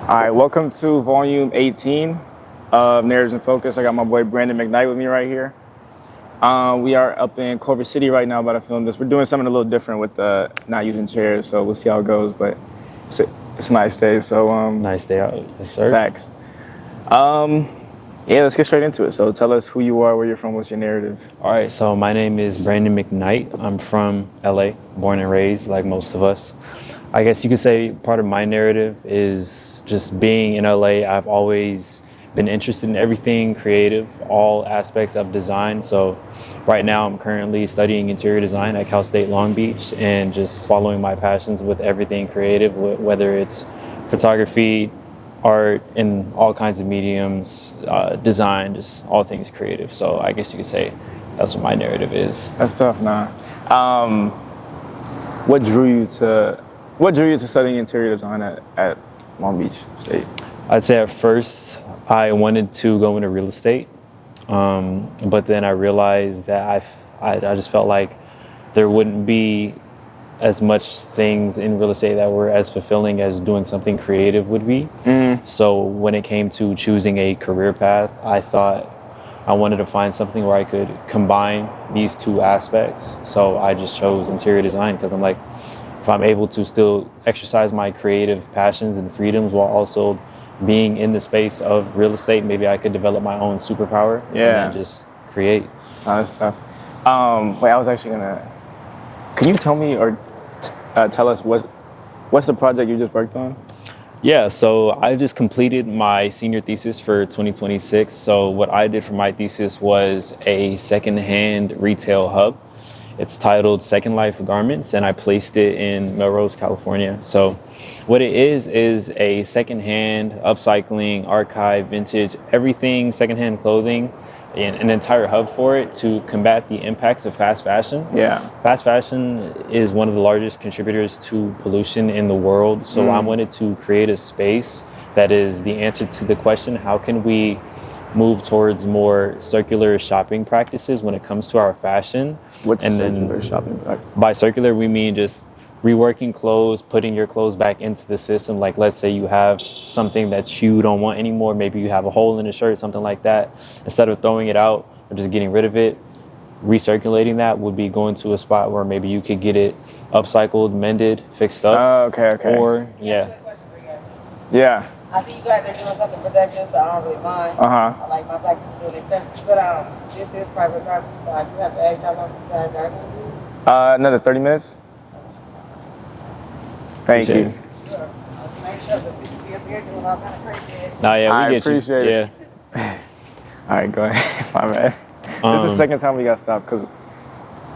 All right, welcome to volume 18 of Narratives in Focus. I got my boy Brandon McKnight with me right here. We are up in Culver City right now about to film this. We're doing something a little different with not using chairs, so we'll see how it goes, but it's a nice day. So nice day out, yes, sir. Facts. Yeah, let's get straight into it. So tell us who you are, where you're from, what's your narrative? All right, so my name is Brandon McKnight. I'm from LA, born and raised like most of us. I guess you could say part of my narrative is just being in LA. I've always been interested in everything creative, all aspects of design. So right now I'm currently studying interior design at Cal State Long Beach and just following my passions with everything creative, whether it's photography, art in all kinds of mediums, design, just all things creative. So I guess you could say that's what my narrative is. That's tough, nah. What drew you to studying interior design at Long Beach State? I'd say at first I wanted to go into real estate, but then I realized that I just felt like there wouldn't be as much things in real estate that were as fulfilling as doing something creative would be. Mm-hmm. So when it came to choosing a career path, I thought I wanted to find something where I could combine these two aspects. So I just chose interior design because I'm like, if I'm able to still exercise my creative passions and freedoms while also being in the space of real estate, maybe I could develop my own superpower and then just create. Oh, that's tough. Wait, I was actually gonna, can you tell me or tell us what's the project you just worked on? Yeah, so I just completed my senior thesis for 2026. So what I did for my thesis was a secondhand retail hub. It's titled Second Life Garments, and I placed it in Melrose, California. So what it is a secondhand, upcycling, archive, vintage, everything secondhand clothing, and an entire hub for it to combat the impacts of fast fashion. Yeah. Fast fashion is one of the largest contributors to pollution in the world. So I wanted to create a space that is the answer to the question, how can we move towards more circular shopping practices when it comes to our fashion? What's circular shopping practice? By circular, we mean just reworking clothes, putting your clothes back into the system. Like, let's say you have something that you don't want anymore. Maybe you have a hole in a shirt, something like that. Instead of throwing it out or just getting rid of it, recirculating that would be going to a spot where maybe you could get it upcycled, mended, fixed up. Okay. Or, yeah. Yeah. I see you guys are doing something productive, so I don't really mind. I like my black people doing stuff. But this is private property, so I do have to ask how long you guys are going to do. Another 30 minutes. Thank you. Make sure that this is here doing all kind of crazy. Nah, yeah, I we get appreciate you. it. Yeah. All right, go ahead. My bad. This is the second time we got stopped because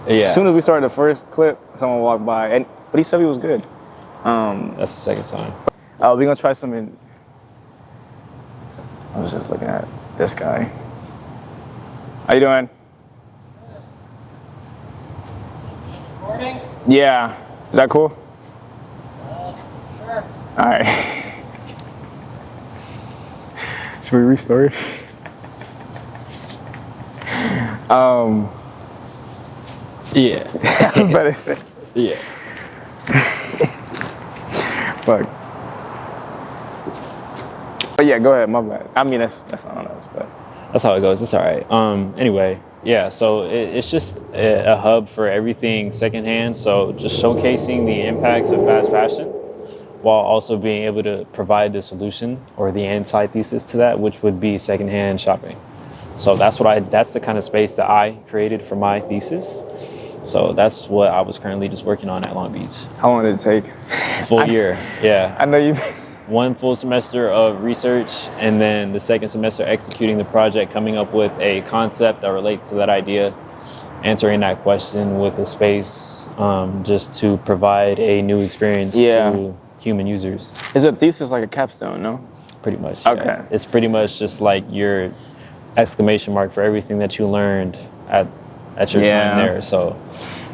as soon as we started the first clip, someone walked by, but he said he was good. That's the second time. We're gonna try something. I was just looking at this guy. How you doing? Recording? Yeah. Is that cool? Sure. All right. Should we restart? Yeah. I was about to say. Yeah. Fuck. But yeah, go ahead. My bad. I mean, that's not on us, but That's how it goes. It's all right. Anyway, yeah, so it's just a hub for everything secondhand. So just showcasing the impacts of fast fashion while also being able to provide the solution or the antithesis to that, which would be secondhand shopping. So that's the kind of space that I created for my thesis. So that's what I was currently just working on at Long Beach. how long did it take? Full year, yeah. I know you. One full semester of research, and then the second semester executing the project, coming up with a concept that relates to that idea, answering that question with a space just to provide a new experience to human users. Is a thesis like a capstone, no? Pretty much. Okay. Yeah. It's pretty much just like your exclamation mark for everything that you learned at your time there. So,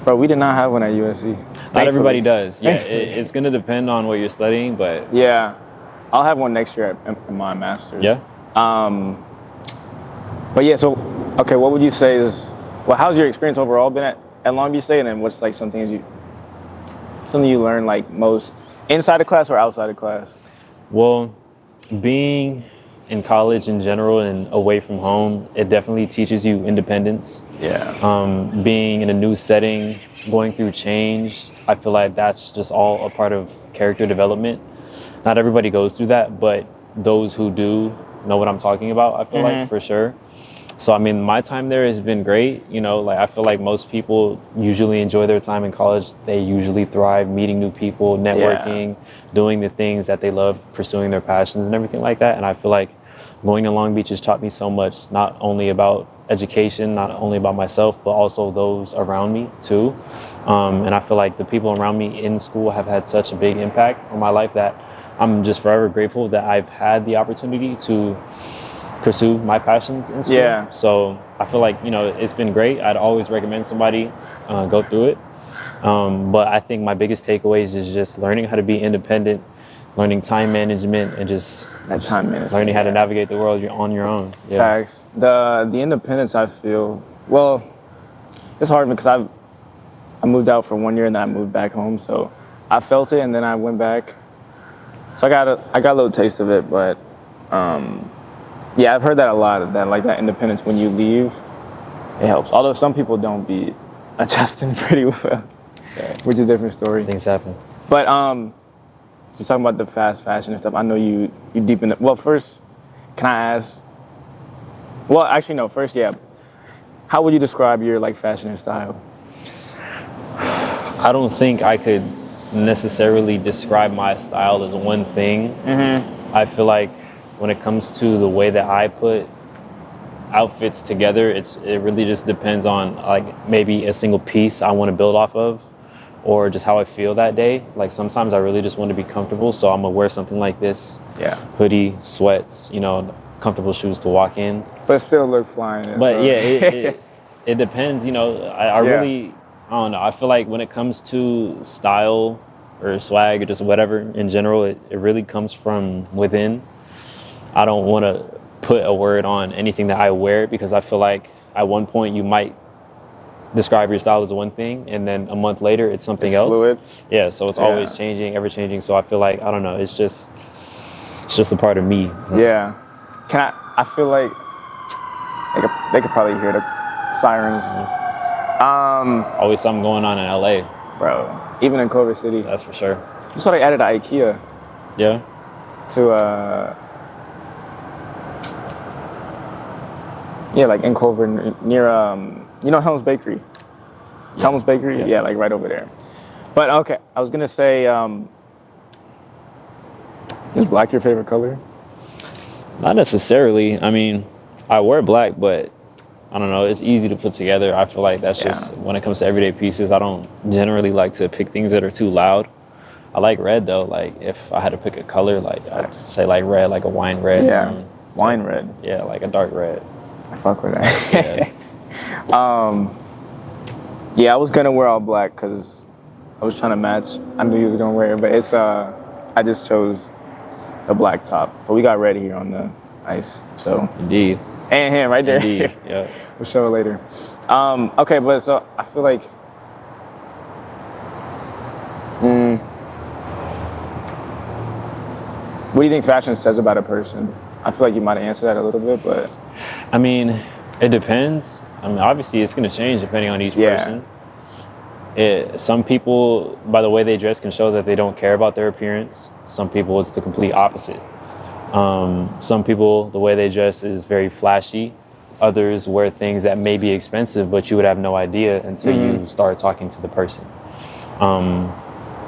bro, we did not have one at USC. not everybody does. Yeah, it's going to depend on what you're studying, but yeah, I'll have one next year at my master's. yeah. But yeah, so okay, what would you say is how's your experience overall been at Long Beach State, and then what's like something you learned like most inside of class or outside of class? Well, being in college in general and away from home, it definitely teaches you independence. Yeah. Being in a new setting, going through change, I feel like that's just all a part of character development. Not everybody goes through that, but those who do know what I'm talking about, I feel like, for sure. So, I mean, my time there has been great. You know, like, I feel like most people usually enjoy their time in college. They usually thrive meeting new people, networking, doing the things that they love, pursuing their passions and everything like that. And I feel like going to Long Beach has taught me so much, not only about education, not only about myself, but also those around me too. And I feel like the people around me in school have had such a big impact on my life that I'm just forever grateful that I've had the opportunity to pursue my passions in school. Yeah. So I feel like, you know, it's been great. I'd always recommend somebody go through it. But I think my biggest takeaways is just learning how to be independent, learning time management, and just That time management. learning how to navigate the world on your own. Yeah. Facts. The independence, I feel, well, it's hard because I moved out for 1 year and then I moved back home, so I felt it and then I went back. So I got a little taste of it, but yeah, I've heard that a lot, that like that independence when you leave, it helps. Although some people don't be adjusting pretty well, which is a different story. Things happen. But so talking about the fast fashion and stuff, I know you deep in the, well, first, can I ask, well, actually, no, first, yeah. How would you describe your like fashion and style? I don't think I could necessarily describe my style as one thing. I feel like when it comes to the way that I put outfits together, it really just depends on like maybe a single piece I want to build off of, or just how I feel that day. Like sometimes I really just want to be comfortable, so I'm gonna wear something like this. Yeah. Hoodie, sweats, you know, comfortable shoes to walk in. But still look flying. But so. yeah, it depends, you know. I really, I don't know. I feel like when it comes to style or swag or just whatever in general, it really comes from within. I don't want to put a word on anything that I wear because I feel like at one point you might describe your style as one thing and then a month later it's something else. Fluid. Yeah, so it's always changing, ever changing. So I feel like, I don't know, it's just a part of me. Yeah. I feel like they could probably hear the sirens. Always something going on in LA. Bro, even in Culver City. That's for sure. You saw they added an IKEA Yeah. to like in Culver near you know Helm's Bakery. Yeah. Helm's Bakery? Yeah, like right over there. But okay, I was gonna say, is black your favorite color? Not necessarily. I mean, I wear black, but I don't know, it's easy to put together. I feel like that's just, when it comes to everyday pieces, I don't generally like to pick things that are too loud. I like red though. Like if I had to pick a color, like I'd say like red, like a wine red. Yeah, wine red. Yeah, like a dark red. I fuck with that. Yeah, I was gonna wear all black because I was trying to match. I knew you were gonna wear it, but it's I just chose a black top. But we got red here on the ice, so. Indeed. And him right there. Indeed, yeah. We'll show it later. Okay, but so I feel like, what do you think fashion says about a person? I feel like you might have answered that a little bit, but. I mean, it depends. I mean, obviously it's gonna change depending on each person. Some people, by the way they dress, can show that they don't care about their appearance. Some people, it's the complete opposite. Some people, the way they dress is very flashy. Others wear things that may be expensive, but you would have no idea until you start talking to the person.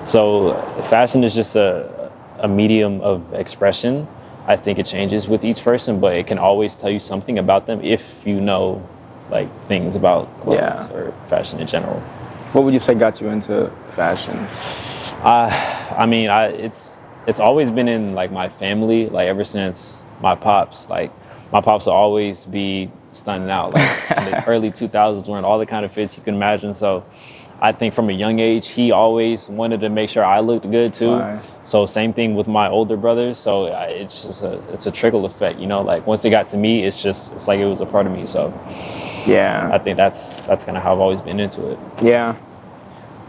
So fashion is just a medium of expression. I think it changes with each person, but it can always tell you something about them if you know like things about clothes or fashion in general. What would you say got you into fashion? I mean, it's always been in like my family, like ever since my pops. Like my pops will always be stunning out, like in the early 2000s, wearing all the kind of fits you can imagine. So I think from a young age, he always wanted to make sure I looked good too. Right. So same thing with my older brothers. So it's just it's a trickle effect, you know. Like once it got to me, it's like it was a part of me. So yeah, I think that's kind of how I've always been into it. Yeah,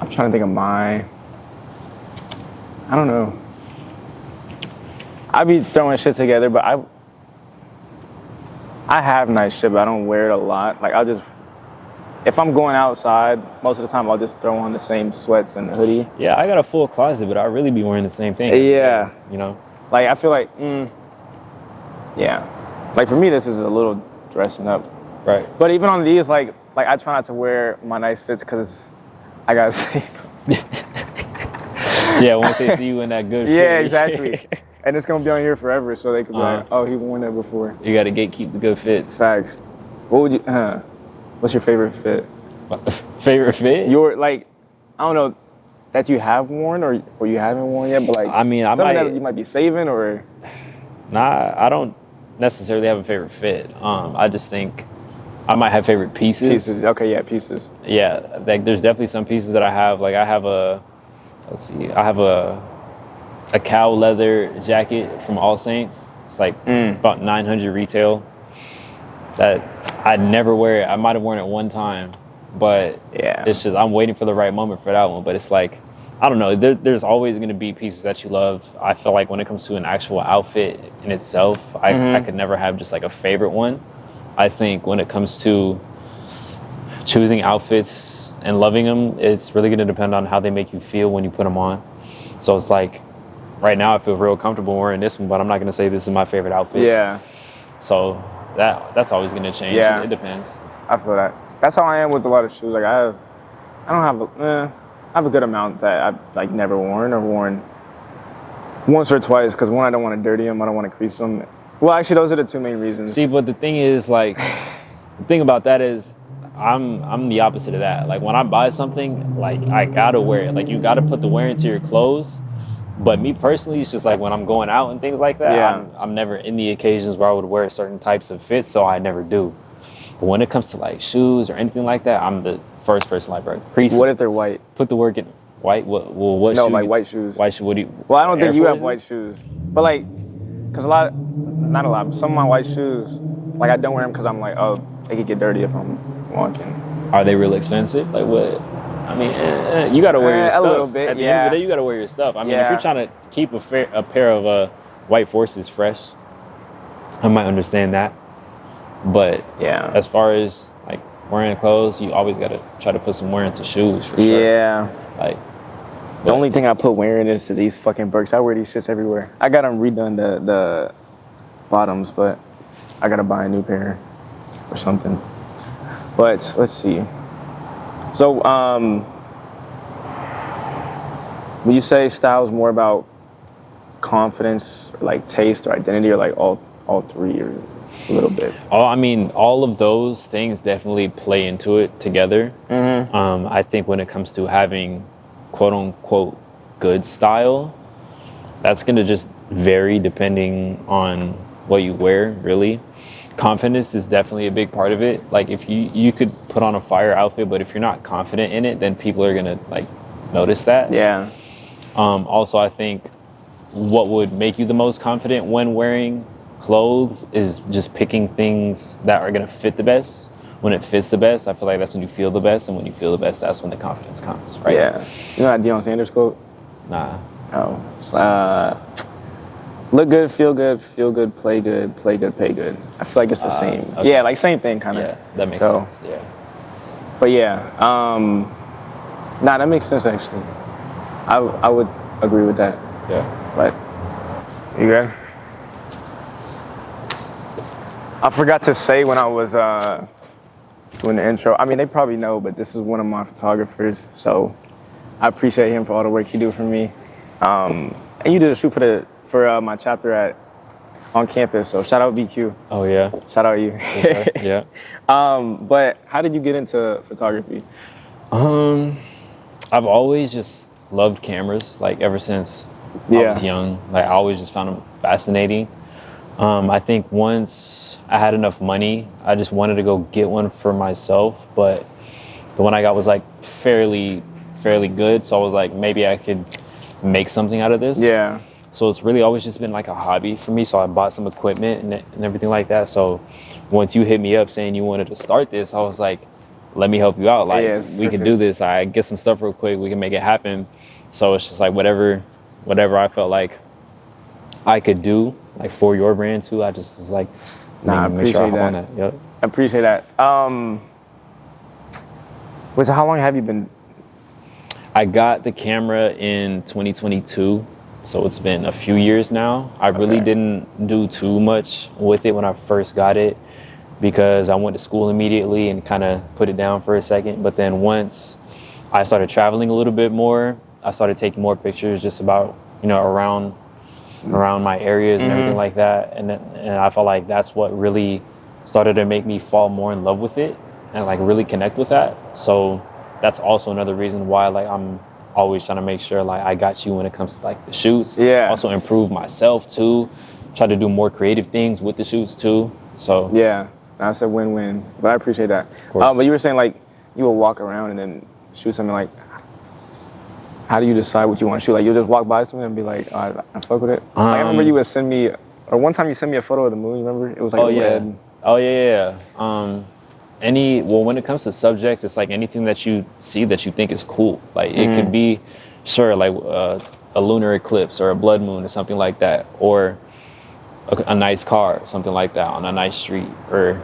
I'm trying to think of I don't know. I be throwing shit together, but I have nice shit, but I don't wear it a lot. Like if I'm going outside, most of the time I'll just throw on the same sweats and hoodie. Yeah, I got a full closet, but I really be wearing the same thing. Yeah. You know? Like, I feel like, yeah. Like, for me, this is a little dressing up. Right. But even on these, like I try not to wear my nice fits because I got to save them. Yeah, once they see you in that good fit. Yeah, exactly. And it's going to be on here forever, so they could be like, oh, he worn that before. You got to gatekeep the good fits. Facts. What's your favorite fit? Favorite fit? I don't know, that you have worn or you haven't worn yet, but like, I mean, that you might be saving or? Nah, I don't necessarily have a favorite fit. I just think I might have favorite pieces. Pieces, okay, yeah, pieces. Yeah, like there's definitely some pieces that I have. Like I have a cow leather jacket from All Saints. It's like about 900 retail. That I'd never wear it. I might have worn it one time, but yeah, it's just I'm waiting for the right moment for that one. But it's like, I don't know. There's always going to be pieces that you love. I feel like when it comes to an actual outfit in itself, I could never have just like a favorite one. I think when it comes to choosing outfits and loving them, it's really going to depend on how they make you feel when you put them on. So it's like, right now I feel real comfortable wearing this one, but I'm not going to say this is my favorite outfit. Yeah. So that's always going to change. Yeah. It depends. I feel that. That's how I am with a lot of shoes. Like I have a good amount that I've like never worn or worn once or twice because one, I don't want to dirty them. I don't want to crease them. Well, actually, those are the two main reasons. See, but the thing is, like, the thing about that is I'm the opposite of that. Like, when I buy something, like, I gotta wear it. Like, you gotta put the wear into your clothes. But me personally, it's just like when I'm going out and things like that, yeah. I'm never in the occasions where I would wear certain types of fits, so I never do. But when it comes to like shoes or anything like that, I'm the first person like, bro, crease. What if they're white? Put the work in white. What? No, shoe? like white shoes. White shoe. What do you? Well, I don't think you have Forces? white shoes, but like, cause not a lot. Some of my white shoes, like I don't wear them because I'm like, oh, they could get dirty if I'm walking. Are they really expensive? Like what? I mean, you gotta wear your stuff. A little bit, At the end of the day, you gotta wear your stuff. I mean, if you're trying to keep a pair of white Forces fresh, I might understand that. But yeah, as far as like wearing clothes, you always gotta try to put some wear into shoes. For sure. Yeah. Like the only thing I put wearing is to these fucking Birks. I wear these shits everywhere. I got them redone the bottoms, but I gotta buy a new pair or something. But let's see. So, would you say style is more about confidence, or like taste, or identity, or like all three, or a little bit? I mean, all of those things definitely play into it together. Mm-hmm. I think when it comes to having quote unquote good style, that's gonna just vary depending on what you wear, really. Confidence is definitely a big part of it. Like if you could put on a fire outfit, but if you're not confident in it, then people are gonna like notice that. Yeah. Also, I think what would make you the most confident when wearing clothes is just picking things that are gonna fit the best. When it fits the best, I feel like that's when you feel the best, and when you feel the best, that's when the confidence comes, right? Yeah. You know that Deion Sanders quote? Nah. Oh. Look good, feel good, play good, pay good. I feel like it's the same. Okay. Yeah, like same thing, kind of. Yeah, that makes sense. Yeah. But yeah, that makes sense actually. I would agree with that. Yeah. But you good? I forgot to say when I was doing the intro. I mean, they probably know, but this is one of my photographers, so I appreciate him for all the work he do for me. And you did a shoot for my chapter on campus, so shout out BQ. Oh yeah. Shout out you. Yeah. But how did you get into photography? I've always just loved cameras, like ever since I was young. Like I always just found them fascinating. I think once I had enough money, I just wanted to go get one for myself, but the one I got was like fairly good, so I was like, maybe I could make something out of this. Yeah. So it's really always just been like a hobby for me. So I bought some equipment and everything like that. So once you hit me up saying you wanted to start this, I was like, let me help you out. Like we can do this. I get some stuff real quick. We can make it happen. So it's just like whatever I felt like I could do like for your brand too. I just was like, I appreciate that. Yep. I appreciate that. Wait, so how long have you been? I got the camera in 2022, so it's been a few years now. I really didn't do too much with it when I first got it because I went to school immediately and kind of put it down for a second. But then once I started traveling a little bit more, I started taking more pictures just about, around my areas and everything like that. And I felt like that's what really started to make me fall more in love with it and like really connect with that. So that's also another reason why like I'm always trying to make sure like I got you when it comes to like the shoots. Yeah. Also improve myself too. Try to do more creative things with the shoots too. So yeah, that's a win-win. But I appreciate that. But you were saying like you will walk around and then shoot something. Like, how do you decide what you want to shoot? Like you'll just walk by something and be like, oh, I fuck with it. Like, I remember you would send me, or one time you sent me a photo of the moon. You remember? It was like red. Oh yeah. When it comes to subjects, it's like anything that you see that you think is cool. Like it could be, like a lunar eclipse or a blood moon or something like that, or a nice car, something like that on a nice street, or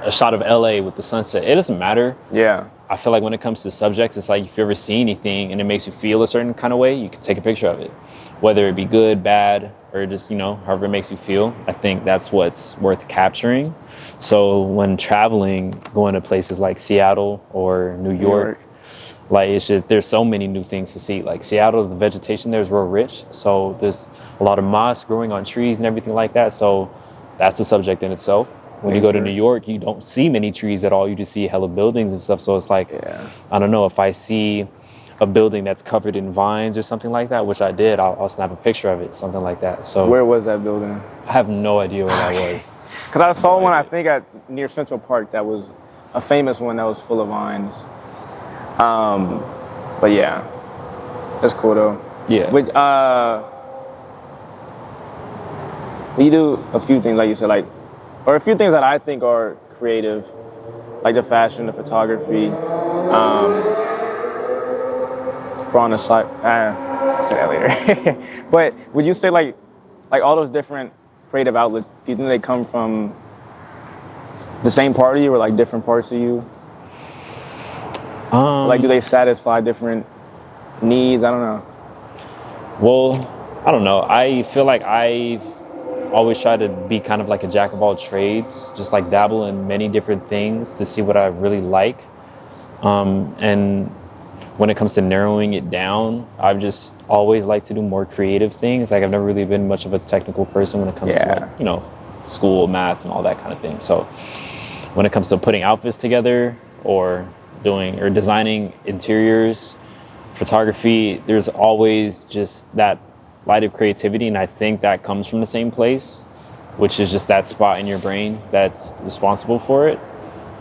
a shot of LA with the sunset. It doesn't matter. Yeah. I feel like when it comes to subjects, it's like if you ever see anything and it makes you feel a certain kind of way, you can take a picture of it, whether it be good, bad, or just however it makes you feel. I think that's what's worth capturing. So when traveling, going to places like Seattle or New York, like it's just, there's so many new things to see. Like Seattle, the vegetation there is real rich. So there's a lot of moss growing on trees and everything like that. So that's a subject in itself. When you go to New York, you don't see many trees at all. You just see hella buildings and stuff. So it's like, I don't know, if I see a building that's covered in vines or something like that, which I did, I'll snap a picture of it, something like that. So where was that building? I have no idea where that was. Because I saw one, I think, near Central Park that was a famous one that was full of vines. But yeah, that's cool though. Yeah. But you do a few things, like you said, like, or a few things that I think are creative, like the fashion, the photography. We're on the side. I'll say that later. But would you say like all those different creative outlets, do you think they come from the same part of you or like different parts of you? Like, do they satisfy different needs? I don't know. Well, I don't know. I feel like I've always tried to be kind of like a jack of all trades, just like dabble in many different things to see what I really like. And when it comes to narrowing it down, I've just always liked to do more creative things. Like I've never really been much of a technical person when it comes to like, school, math, and all that kind of thing. So when it comes to putting outfits together or designing interiors, photography, there's always just that light of creativity, and I think that comes from the same place, which is just that spot in your brain that's responsible for it.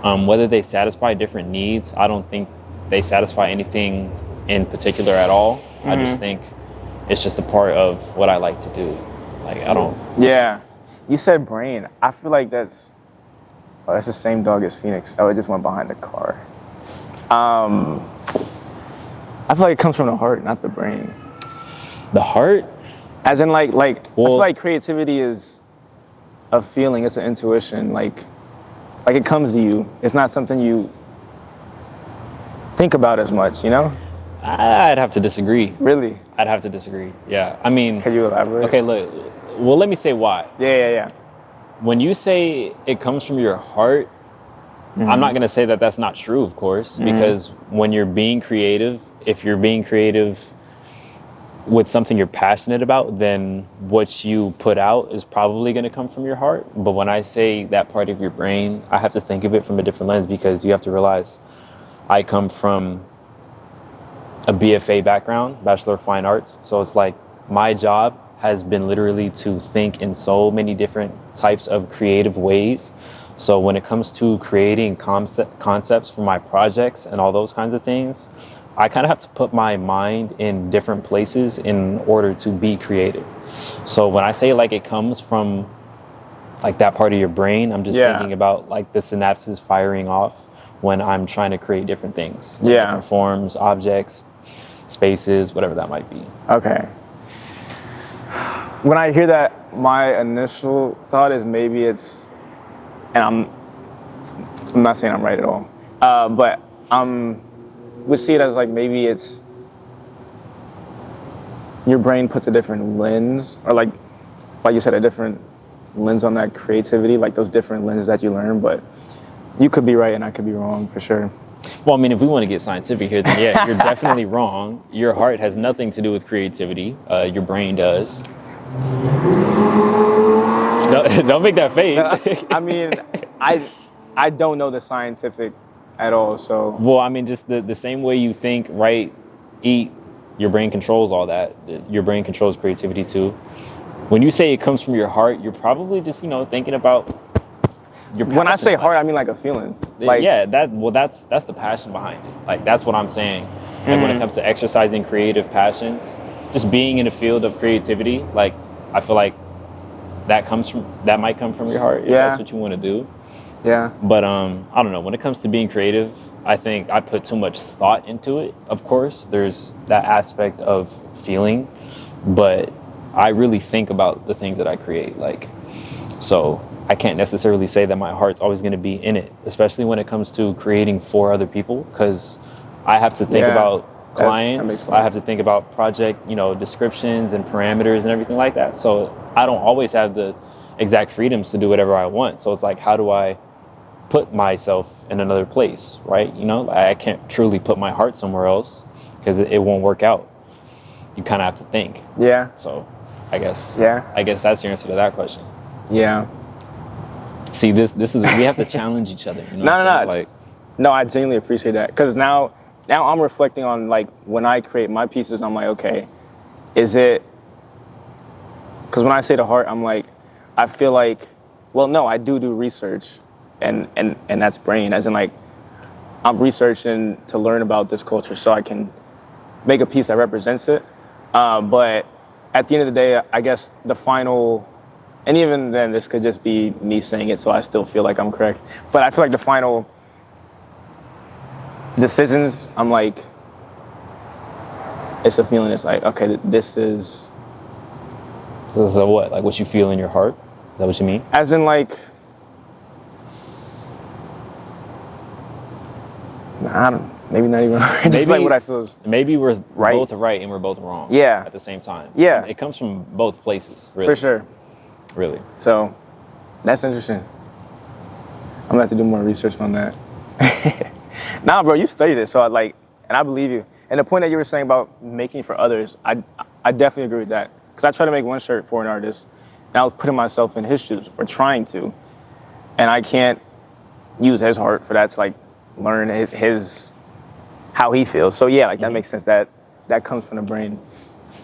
Whether they satisfy different needs, I don't think they satisfy anything in particular at all. Mm-hmm. I just think it's just a part of what I like to do. Like I don't. Yeah, you said brain. I feel like that's the same dog as Phoenix. Oh, it just went behind the car. I feel like it comes from the heart, not the brain. The heart? As in I feel like creativity is a feeling, it's an intuition. Like it comes to you. It's not something you think about as much, I'd have to disagree. Really? I'd have to disagree. Yeah. I mean, can you elaborate? Okay, look. Well, let me say why. Yeah. When you say it comes from your heart, mm-hmm. I'm not going to say that that's not true, of course, mm-hmm. because when you're being creative, if you're being creative with something you're passionate about, then what you put out is probably going to come from your heart. But when I say that part of your brain, I have to think of it from a different lens, because you have to realize I come from a BFA background, Bachelor of Fine Arts. So it's like my job has been literally to think in so many different types of creative ways. So when it comes to creating concepts for my projects and all those kinds of things, I kind of have to put my mind in different places in order to be creative. So when I say like it comes from like that part of your brain, I'm just thinking about like the synapses firing off when I'm trying to create different things. Different forms, objects, spaces, whatever that might be. Okay. When I hear that, my initial thought is maybe it's, and I'm not saying I'm right at all, but would see it as like maybe it's your brain puts a different lens, or like you said, a different lens on that creativity, like those different lenses that you learn. But you could be right and I could be wrong for sure. Well, I mean, if we want to get scientific here, then yeah, you're definitely wrong. Your heart has nothing to do with creativity. Your brain does. Don't make that face. I mean, I don't know the scientific at all, so. Well, I mean, just the same way you think, write, eat, your brain controls all that. Your brain controls creativity too. When you say it comes from your heart, you're probably just, thinking about your passion. When I say heart, I mean like a feeling. Like, yeah, that's the passion behind it. Like, that's what I'm saying. Like, when it comes to exercising creative passions, just being in a field of creativity, like, I feel like that might come from your heart if that's what you want to do. Yeah. But I don't know. When it comes to being creative, I think I put too much thought into it. Of course, there's that aspect of feeling, but I really think about the things that I create. Like, so I can't necessarily say that my heart's always going to be in it, especially when it comes to creating for other people, because I have to think about clients. I have to think about project, descriptions and parameters and everything like that. So I don't always have the exact freedoms to do whatever I want. So it's like, how do I put myself in another place, right? I can't truly put my heart somewhere else because it won't work out. You kind of have to think. Yeah. So I guess that's your answer to that question. Yeah. See, this is, we have to challenge each other. No, I genuinely appreciate that, because now I'm reflecting on, like, when I create my pieces, I'm like, okay, is it, because when I say the heart, I'm like, I feel like, well, no, I do research, and that's brain, as in, like, I'm researching to learn about this culture so I can make a piece that represents it. But at the end of the day, I guess the final, and even then, this could just be me saying it, so I still feel like I'm correct. But I feel like the final decisions, I'm like, it's a feeling. It's like, okay, this is. So what? Like what you feel in your heart? Is that what you mean? As in, like, maybe not even. Just like what I feel is. Maybe we're both right and we're both wrong. Yeah. At the same time. Yeah. It comes from both places. Really. For sure. Really. So, that's interesting. I'm gonna have to do more research on that. Nah, bro, you studied it, so and I believe you. And the point that you were saying about making for others, I definitely agree with that. Because I tried to make one shirt for an artist, and I was putting myself in his shoes, or trying to, and I can't use his heart for that to, like, learn his how he feels. So yeah, like, that makes sense. That comes from the brain.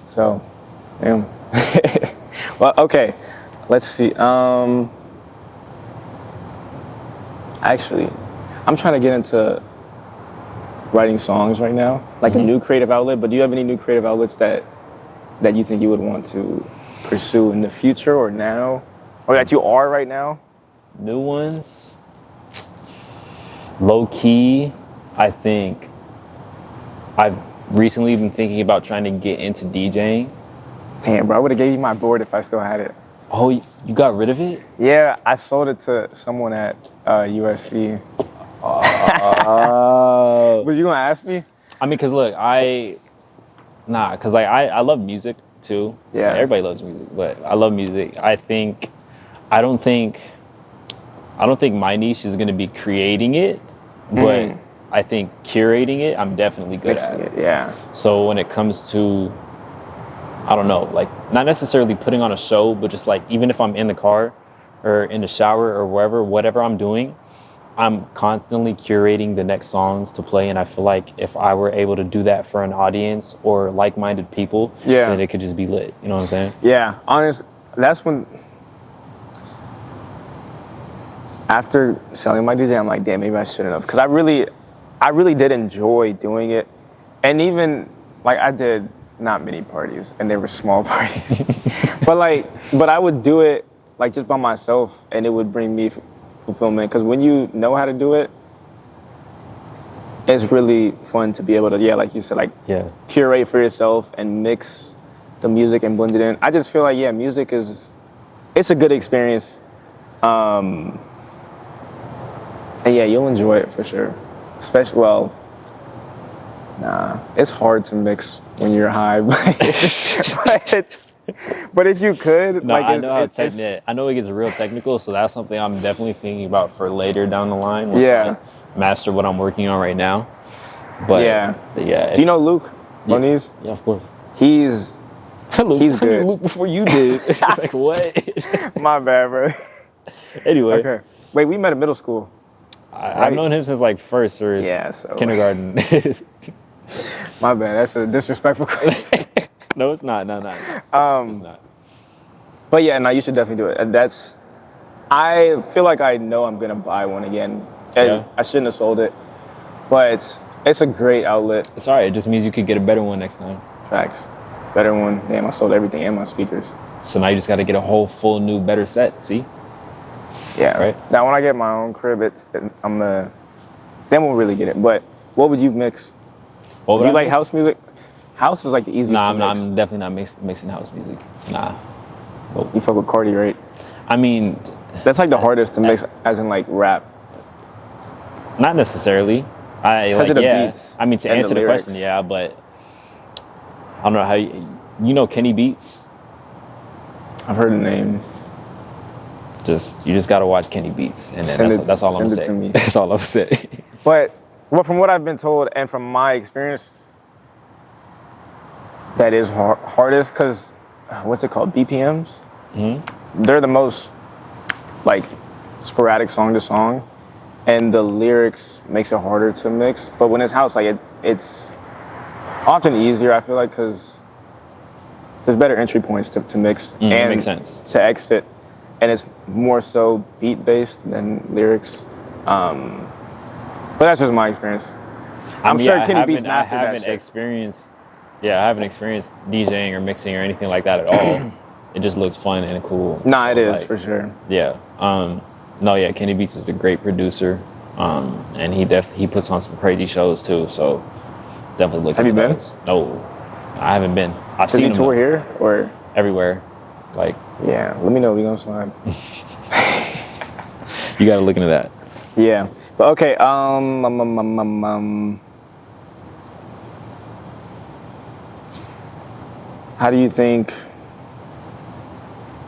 So, damn. Well, okay, let's see. Actually, I'm trying to get into writing songs right now, like a new creative outlet. But do you have any new creative outlets that you think you would want to pursue in the future, or now, or that you are right now? New ones? Low key, I think I've recently been thinking about trying to get into DJing. Damn, bro, I would have gave you my board if I still had it. Oh, you got rid of it? Yeah, I sold it to someone at USC. Was you gonna ask me? I mean, cause look, I love music too. Yeah. Everybody loves music, but I love music. I don't think my niche is gonna be creating it, but I think curating it, I'm definitely good at it. Yeah. So when it comes to, I don't know, like, not necessarily putting on a show, but just like, even if I'm in the car or in the shower or wherever, whatever I'm doing, I'm constantly curating the next songs to play. And I feel like if I were able to do that for an audience or like-minded people, then it could just be lit. You know what I'm saying? Yeah, honestly, that's when, after selling my DJ, I'm like, damn, maybe I shouldn't have. Because I really did enjoy doing it. And even, like, I did not many parties, and they were small parties. but I would do it, like, just by myself, and it would bring me fulfillment. Because when you know how to do it, it's really fun to be able to, like you said, like, curate for yourself and mix the music and blend it in. I just feel like, yeah, music it's a good experience. And yeah, you'll enjoy it for sure. Especially, it's hard to mix when you're high, but if you could, no, I know I know it gets real technical, so that's something I'm definitely thinking about for later down the line. Once I master what I'm working on right now. But yeah. Do you know Luke Moniz? Yeah, of course. He's good. Luke before you did. It's like, what? My bad, bro. Anyway. Okay. Wait, we met in middle school. I've known him since like first or kindergarten. My bad. That's a disrespectful question. No, it's not. No. It's not. But yeah, no, you should definitely do it. I feel like I know I'm gonna buy one again. Yeah. I shouldn't have sold it, but it's a great outlet. It's alright. It just means you could get a better one next time. Facts. Better one. Damn, I sold everything and my speakers. So now you just got to get a whole full new better set. See? Yeah. Right. Now when I get my own crib, then we'll really get it. But what would you mix? Do you like house music? House is like the easiest to mix. I'm definitely not mixing house music. Nah. Well, you fuck with Cardi, right? I mean, that's like the hardest to mix, as in like rap. Not necessarily. Because of the beats. I mean, to answer the question, yeah, but I don't know how you know Kenny Beats. I've heard the name. You just gotta watch Kenny Beats, and then that's all I'm gonna say. To me. That's all I'm gonna say. But from what I've been told, and from my experience, that is hardest because what's it called? BPMs. Mm-hmm. They're the most like sporadic song to song, and the lyrics makes it harder to mix. But when it's house, like it's often easier. I feel like because there's better entry points to mix and that makes sense. To exit, and it's more so beat based than lyrics. But that's just my experience. I'm sure Kenny Beats mastered that shit. I haven't experienced DJing or mixing or anything like that at all. It just looks fun and cool. Nah, it is for sure. Yeah. Kenny Beats is a great producer, and he puts on some crazy shows too. So definitely look. Have you been? No, I haven't been. Does he tour here or everywhere? Like, yeah. Let me know. We gonna slide. You gotta look into that. Yeah. But okay. How do you think?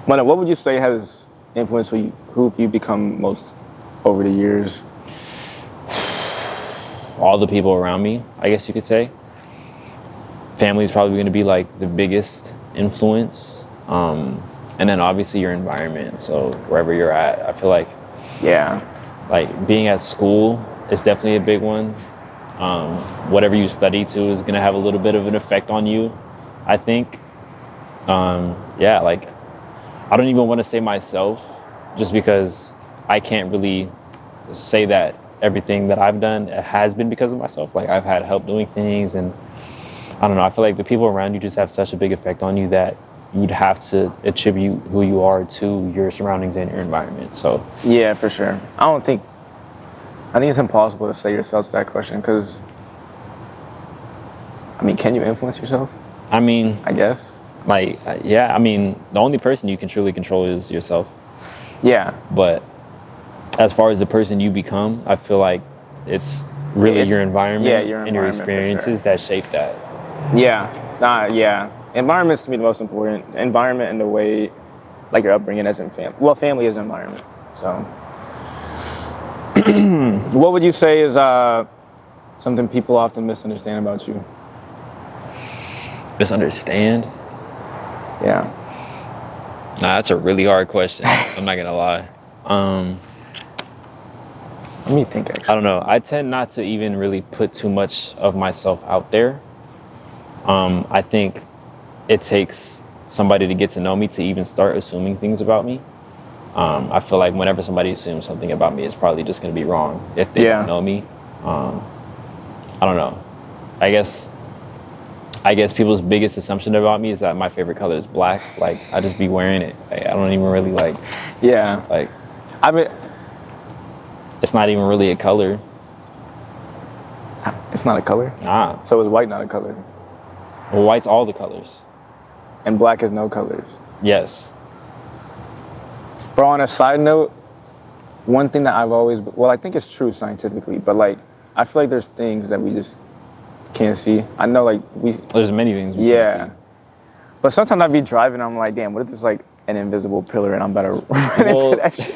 What would you say has influenced who you become most over the years? All the people around me, I guess you could say. Family is probably going to be like the biggest influence, and then obviously your environment. So wherever you're at, I feel like, like being at school is definitely a big one. Whatever you study to is going to have a little bit of an effect on you, I think. Like I don't even want to say myself, just because I can't really say that everything that I've done has been because of myself. Like I've had help doing things, and I don't know. I feel like the people around you just have such a big effect on you that you'd have to attribute who you are to your surroundings and your environment. So yeah, for sure. I think it's impossible to say yourself to that question because, I mean, can you influence yourself? I mean, I guess. Like, yeah, I mean, the only person you can truly control is yourself. Yeah. But as far as the person you become, I feel like it's really your environment and your experiences that shape that. Yeah. Environment's to me the most important. Environment and the way, like your upbringing as in family. Well, family is environment. So, what would you say is something people often misunderstand about you? Misunderstand? Yeah. Nah, that's a really hard question. I'm not gonna lie. Let me think. Actually, I don't know. I tend not to even really put too much of myself out there. I think it takes somebody to get to know me to even start assuming things about me. I feel like whenever somebody assumes something about me, it's probably just gonna be wrong if they don't know me. I don't know. I guess people's biggest assumption about me is that my favorite color is black. Like, I just be wearing it. Like, I don't even really like. Yeah. Like, I mean, it's not even really a color. It's not a color? Nah. So is white not a color? Well, white's all the colors. and black is no colors. Yes. But on a side note, one thing that I've always, well, I think it's true scientifically, but like, I feel like there's things that we just can't see. I know, like, there's many things we can't see. But sometimes I'd be driving, I'm like, damn, what if there's like an invisible pillar and I'm about to run into that shit?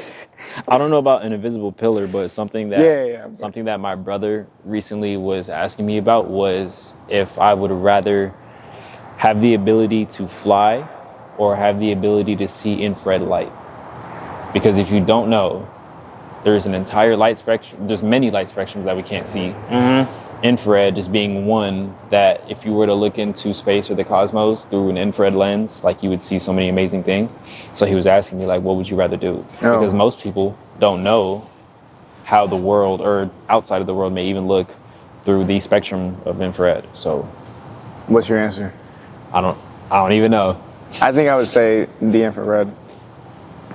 I don't know about an invisible pillar, but something that my brother recently was asking me about was if I would rather have the ability to fly or have the ability to see infrared light. Because if you don't know, there's an entire light spectrum, there's many light spectrums that we can't see. Infrared just being one that if you were to look into space or the cosmos through an infrared lens, like you would see so many amazing things. So he was asking me like, what would you rather do? Because most people don't know how the world or outside of the world may even look through the spectrum of infrared. So what's your answer? I don't even know. I think I would say the infrared.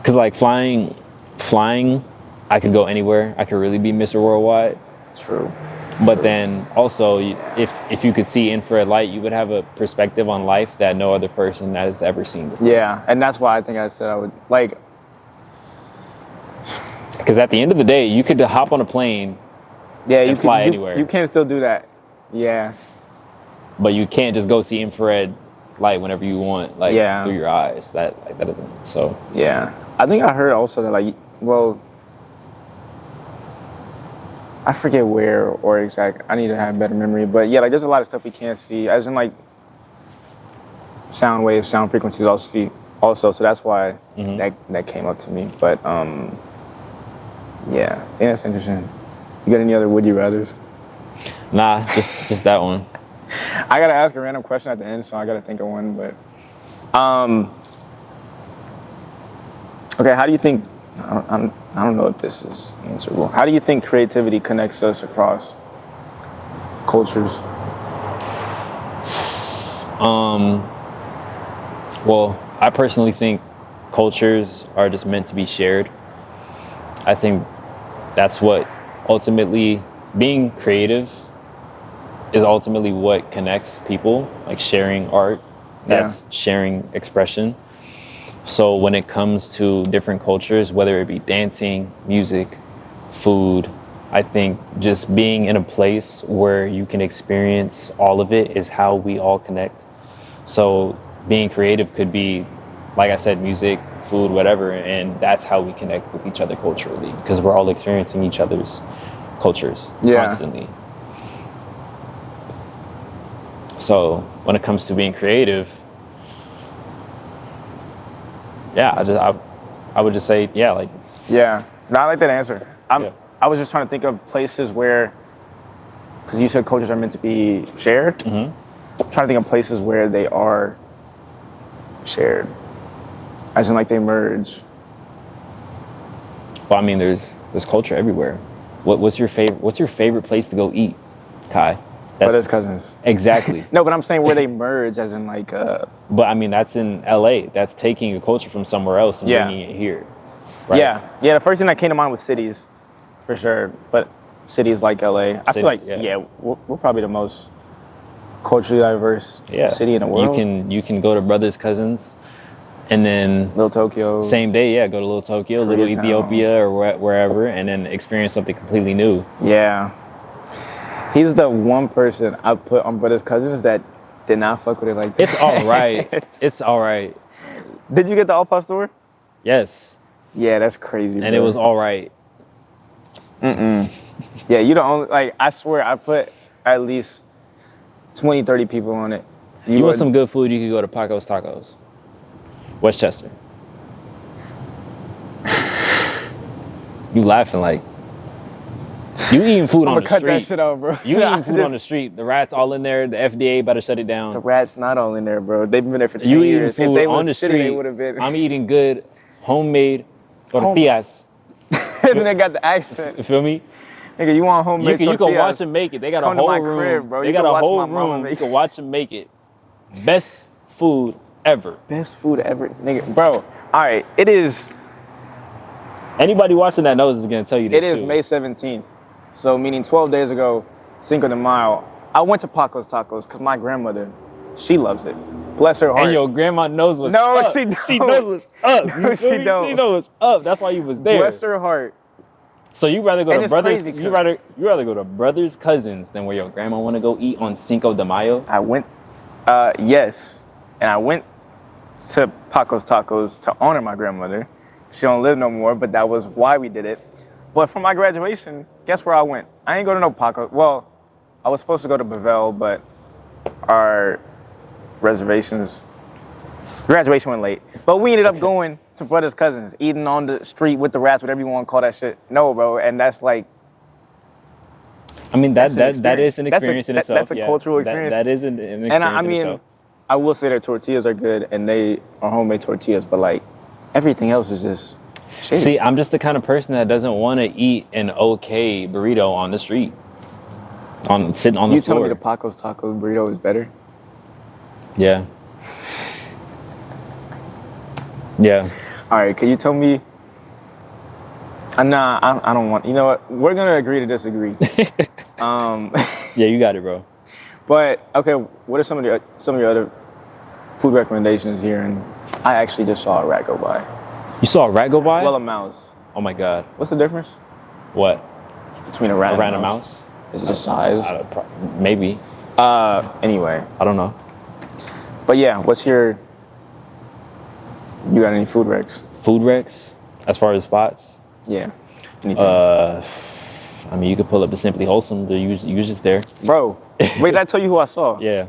Cause like flying, I could go anywhere. I could really be Mr. Worldwide. True. But then also, if you could see infrared light, you would have a perspective on life that no other person has ever seen before. Yeah, and that's why I think I said I would, like... Because at the end of the day, you could hop on a plane and fly anywhere. You can still do that. Yeah. But you can't just go see infrared light whenever you want, like through your eyes. That doesn't, so... Yeah. I think I heard also that, like, well... I forget where or exact. I need to have better memory, but yeah, like there's a lot of stuff we can't see, as in like sound waves, sound frequencies also. So that's why that came up to me. But yeah, I think that's interesting. You got any other would you rather's? Nah, just that one. I gotta ask a random question at the end, so I gotta think of one. But okay, how do you think? I don't know if this is answerable. How do you think creativity connects us across cultures? Well, I personally think cultures are just meant to be shared. I think that's what ultimately, being creative is ultimately what connects people, like sharing art, that's sharing expression. So when it comes to different cultures, whether it be dancing, music, food, I think just being in a place where you can experience all of it is how we all connect. So being creative could be, like I said, music, food, whatever, and that's how we connect with each other culturally, because we're all experiencing each other's cultures constantly. So when it comes to being creative, I would just say, like. Yeah, no, I like that answer. I was just trying to think of places where, because you said cultures are meant to be shared. I'm trying to think of places where they are shared, as in like they merge. Well, I mean, there's culture everywhere. What's your favorite place to go eat, Kai? Brothers, cousins. Exactly. No, but I'm saying where they merge, as in like. But I mean, that's in LA. That's taking a culture from somewhere else and bringing it here. Right? Yeah. The first thing that came to mind was cities, for sure. But cities like LA, I feel like we're probably the most culturally diverse city in the world. You can go to Brothers, Cousins, and then Little Tokyo. Same day, go to Little Tokyo, Little Ethiopia, or wherever, and then experience something completely new. Yeah. He's the one person I put on Brothers Cousins that did not fuck with it like that. It's all right. It's all right. Did you get the all pastor? Yes. Yeah, that's crazy. And it was all right. Yeah, you the only, like, I swear I put at least 20, 30 people on it. You want some good food, you could go to Paco's Tacos. Westchester. You laughing like. You eating food on the street. I'm gonna cut that shit out, bro. You eating food on the street. The rats all in there. The FDA about to shut it down. The rats not all in there, bro. They've been there for 10 years. You eating food on the street. They would have been. I'm eating good, homemade tortillas. This nigga got the accent. You feel me? Nigga, you want homemade tortillas? You can watch them make it. They got a whole room. Crib, bro. They got a whole room. You can watch them make it. Best food ever. Best food ever, nigga. Bro, all right. It is. Anybody watching that knows is gonna tell you this. It is May 17th. So, meaning 12 days ago, Cinco de Mayo, I went to Paco's Tacos because my grandmother, she loves it. Bless her heart. And your grandma knows what's No, up. she don't. She knows what's up. No, she don't. She knows what's up. That's why you was there. Bless her heart. So you rather go And to it's brothers? crazy 'cause- You rather go to brothers' cousins than where your grandma want to go eat on Cinco de Mayo? I went, yes, and I went to Paco's Tacos to honor my grandmother. She don't live no more, but that was why we did it. But for my graduation, guess where I went? I ain't go to no Paco. Well, I was supposed to go to Bevel, but our graduation went late. But we ended up going to Brothers Cousins, eating on the street with the rats, whatever you want to call that shit. No, bro, and that's like, I mean, that is an That's experience in itself. That's a cultural experience. That is an experience And I in mean, itself. I will say their tortillas are good, and they are homemade tortillas, but like everything else is just shit. See, I'm just the kind of person that doesn't want to eat an okay burrito on the street, sitting on the You floor. telling me the Paco's Taco burrito is better? Yeah. Yeah. All right, can you tell me? Nah, I don't want. You know what? We're gonna agree to disagree. Yeah, you got it, bro. But okay, what are some of your other food recommendations here? And I actually just saw a rat go by. You saw a rat go by? Well, a mouse. Oh my God. What's the difference What? between a rat A and random mouse? It's just size. Maybe. Anyway, I don't know. but yeah, you got any food recs? Food wrecks, as far as spots. Yeah. Anything? I mean, you could pull up the Simply Wholesome. You just there. Bro, wait, did I tell you who I saw? Yeah.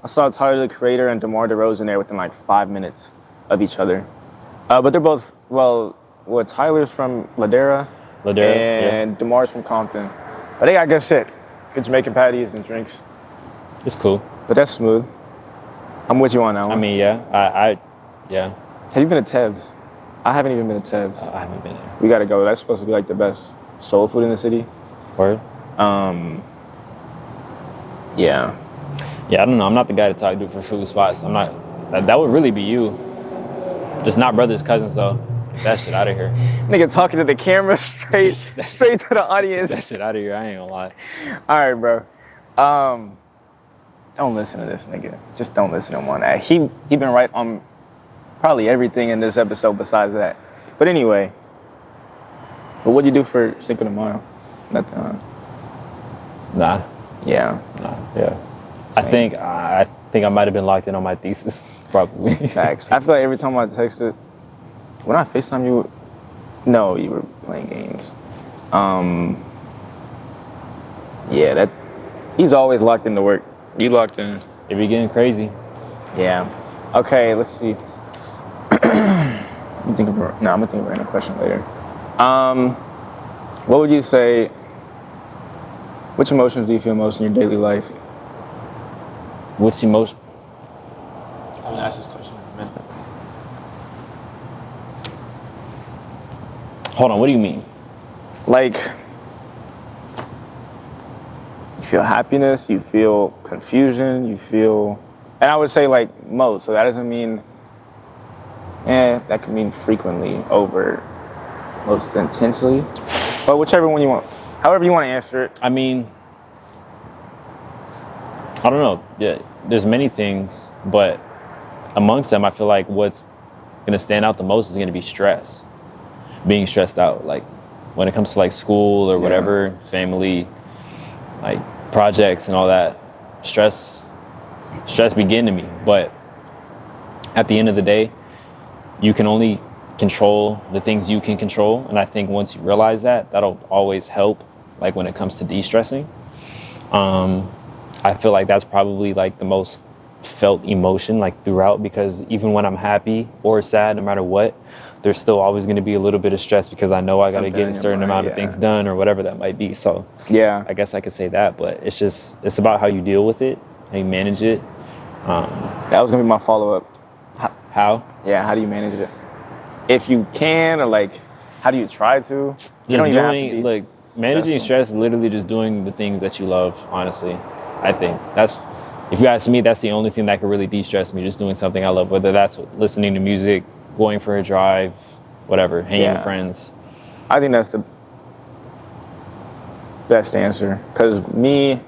I saw Tyler, the Creator, and DeMar DeRozan there within like 5 minutes of each other. But they're both, Tyler's from Ladera, and DeMar's from Compton. But they got good shit. Good Jamaican patties and drinks. It's cool. But that's smooth. I'm with you on that one. I mean, yeah. Yeah. Have you been to Teb's? I haven't even been to Teb's. I haven't been there. We gotta go. That's supposed to be like the best soul food in the city. Word? Yeah. Yeah, I don't know. I'm not the guy to talk to for food spots. I'm not. That would really be you. Just not brothers, cousins, though. Get that shit out of here. Nigga talking to the camera straight to the audience. Get that shit out of here. I ain't gonna lie. All right, bro. Don't listen to this nigga. Just don't listen to him on that. He been right on probably everything in this episode besides that. But anyway, but what'd you do for Cinco de Mayo? Nothing, huh? Nah. Yeah. Yeah. Same. I think I might have been locked in on my thesis, probably. Facts. I feel like every time I texted, when I FaceTime you, no, you were playing games. Yeah, that he's always locked into work. You locked in. It be getting crazy. Yeah. Okay, let's see. I'm gonna think of a random question later. What would you say? Which emotions do you feel most in your daily life? What's emotion? I'm gonna ask this question in a minute. Hold on. What do you mean? Like, you feel happiness, you feel confusion, you feel, and I would say like most. So that doesn't mean, that could mean frequently over most intensely. But whichever one you want, however you want to answer it. I mean, I don't know. Yeah, there's many things, but amongst them, I feel like what's gonna stand out the most is gonna be stress. Being stressed out, like when it comes to like school or whatever, family, like projects and all that. Stress begin to me. But at the end of the day, you can only control the things you can control. And I think once you realize that, that'll always help, like when it comes to de-stressing. I feel like that's probably like the most felt emotion like throughout, because even when I'm happy or sad, no matter what, there's still always going to be a little bit of stress because I know I got to get a certain amount of things done or whatever that might be. So yeah, I guess I could say that, but it's about how you deal with it, how you manage it. that was gonna be my follow-up. How? Yeah, how do you manage it? If you can, or like, how do you try to? You Just don't even have to doing, be like, managing successful. stress is literally just doing the things that you love, honestly. I think that's, if you ask me, that's the only thing that can really de-stress me, just doing something I love, whether that's listening to music, going for a drive, whatever, hanging with friends. I think that's the best answer. Because me,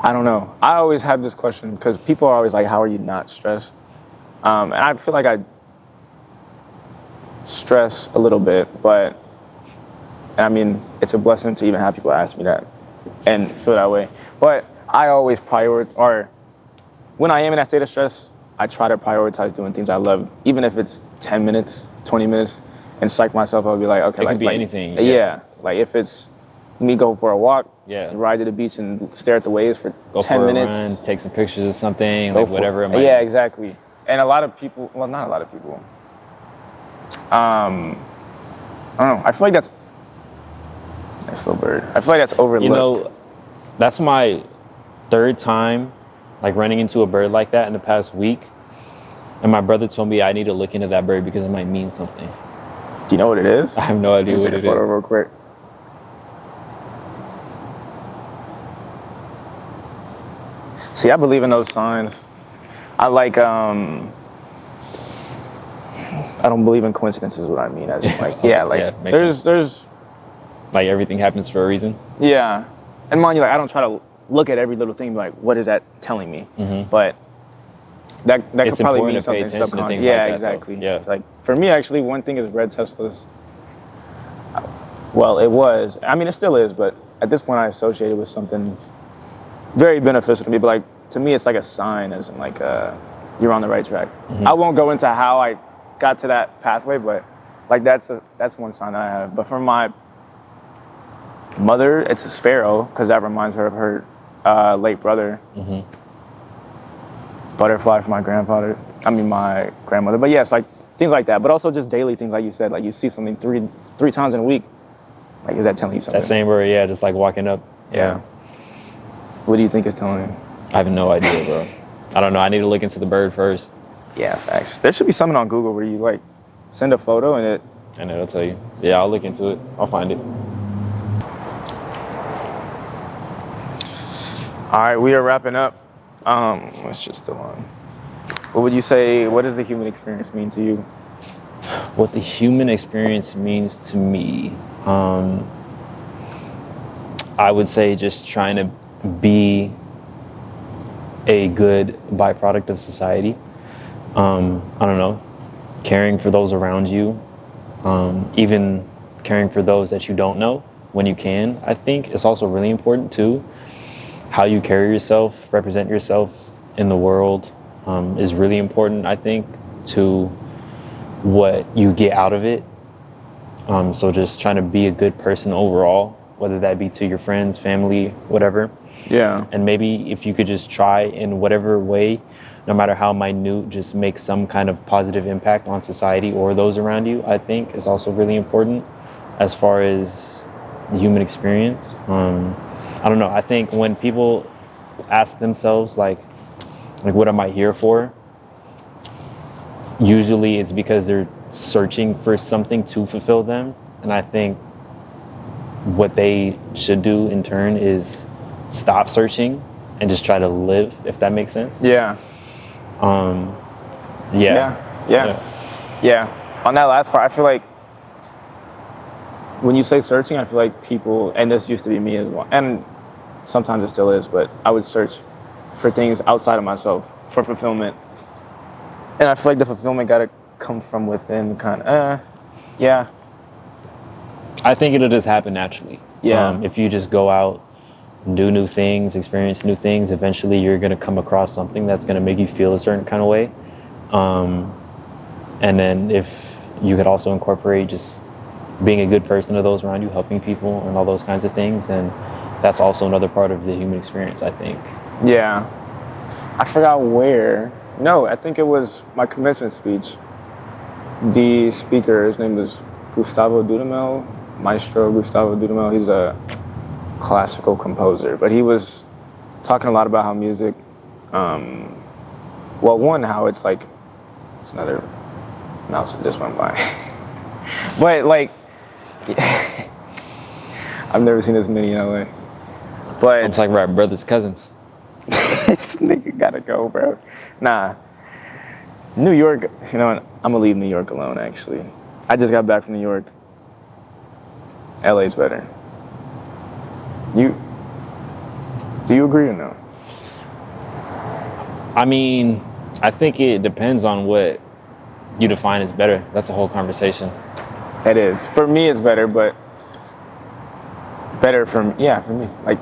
I don't know. I always have this question because people are always like, how are you not stressed? And I feel like I stress a little bit, but I mean, it's a blessing to even have people ask me that and feel that way. But I always or when I am in that state of stress, I try to prioritize doing things I love, even if it's 10 minutes, 20 minutes, and psych myself. I'll be like, okay, it could be anything. Yeah. Like if it's me go for a walk, yeah, ride to the beach and stare at the waves for 10 minutes. Run, take some pictures of something, like whatever it might Yeah, be. exactly. And a lot of people, well, not a lot of people. I don't know. I feel like that's nice little bird. I feel like that's overlooked. You know, that's my third time, like running into a bird like that in the past week. And my brother told me I need to look into that bird because it might mean something. Do you know what it is? I have no idea what it is. Take a photo real quick. See, I believe in those signs. I like, I don't believe in coincidences, what I mean. As in, like, yeah, like, yeah, there's, like everything happens for a reason. Yeah. And mind you, like, I don't try to look at every little thing, like, what is that telling me? Mm-hmm. But that could probably mean to something subconscious. Yeah, like exactly. Yeah. It's like, for me, actually, one thing is red Teslas. Well, it was. I mean, it still is, but at this point, I associate it with something very beneficial to me. But, like, to me, it's like a sign, as in, like, you're on the right track. Mm-hmm. I won't go into how I got to that pathway, but, like, that's one sign that I have. But for my mother, it's a sparrow, because that reminds her of her late brother. Mm-hmm. Butterfly for my my grandmother. But yes, like things like that. But also just daily things, like you said, like you see something three times in a week. Like, is that telling you something? That same word, yeah, just like walking up. Yeah. What do you think it's telling you? I have no idea, bro. I don't know. I need to look into the bird first. Yeah, facts. There should be something on Google where you like send a photo and it'll tell you. Yeah, I'll look into it. I'll find it. All right, we are wrapping up. It's just still on. What would you say, what does the human experience mean to you? What the human experience means to me, I would say just trying to be a good byproduct of society. I don't know, caring for those around you, even caring for those that you don't know when you can. I think it's also really important too. How you carry yourself, represent yourself in the world is really important, I think, to what you get out of it. So just trying to be a good person overall, whether that be to your friends, family, whatever. Yeah. And maybe if you could just try in whatever way, no matter how minute, just make some kind of positive impact on society or those around you, I think is also really important as far as the human experience. I don't know. I think when people ask themselves, like, what am I here for? Usually it's because they're searching for something to fulfill them. And I think what they should do in turn is stop searching and just try to live, if that makes sense. Yeah. Yeah. On that last part, I feel like when you say searching, I feel like people, and this used to be me as well, and sometimes it still is, but I would search for things outside of myself for fulfillment. And I feel like the fulfillment got to come from within, kind of, yeah. I think it'll just happen naturally. Yeah. If you just go out, do new things, experience new things, eventually you're going to come across something that's going to make you feel a certain kind of way. And then if you could also incorporate just being a good person to those around you, helping people and all those kinds of things, and that's also another part of the human experience, I think. Yeah. I forgot where. No, I think it was my commencement speech. The speaker, his name was Gustavo Dudamel, Maestro Gustavo Dudamel. He's a classical composer, but he was talking a lot about how music, well, one, how it's like, it's another mouse that just went by. But like, I've never seen this many in LA. But it's like we're brothers, cousins. This nigga gotta go, bro. Nah. New York, you know what? I'm gonna leave New York alone, actually. I just got back from New York. LA's better. Do you agree or no? I mean, I think it depends on what you define as better. That's a whole conversation. It is. For me, it's better, but better for me. Like,